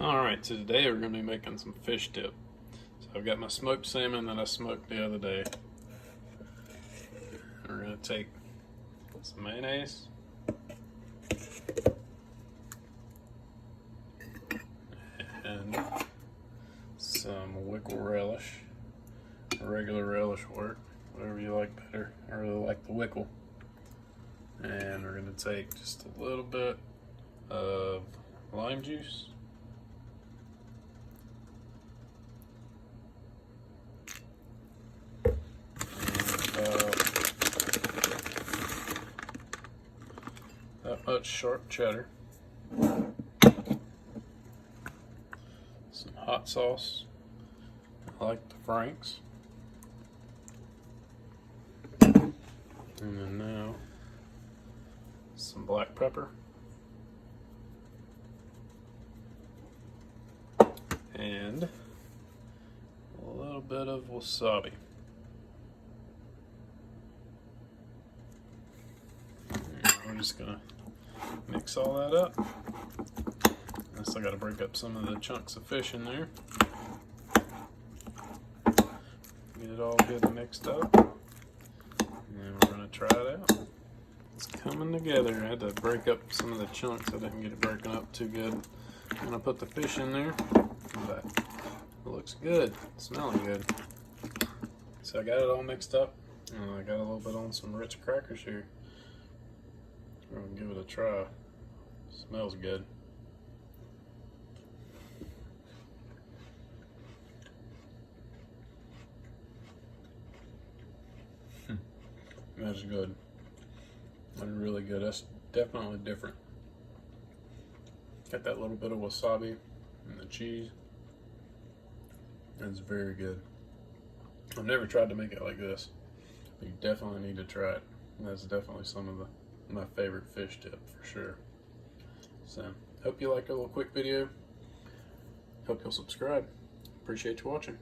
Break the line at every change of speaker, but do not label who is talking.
Alright, so today we're going to be making some fish dip. So I've got my smoked salmon that I smoked the other day. We're going to take some mayonnaise, and some Wickle relish. Regular relish will work, whatever you like better. I really like the Wickle. And we're going to take just a little bit of lime juice. That much sharp cheddar, some hot sauce. I like the Frank's, and then now some black pepper and a little bit of wasabi. We're just gonna mix all that up. I still gotta break up some of the chunks of fish in there. Get it all good and mixed up. And then we're gonna try it out. It's coming together. I had to break up some of the chunks. I didn't get it broken up too good. I'm gonna put the fish in there, but it looks good. It's smelling good. So I got it all mixed up. I got a little bit on some Ritz crackers here. We're gonna give it a try. Smells good. That's good. That's really good. That's definitely different. Got that little bit of wasabi and the cheese. It's very good. I've never tried to make it like this. But you definitely need to try it. That's definitely some of my favorite fish dip for sure. So, hope you liked our little quick video. Hope you'll subscribe. Appreciate you watching.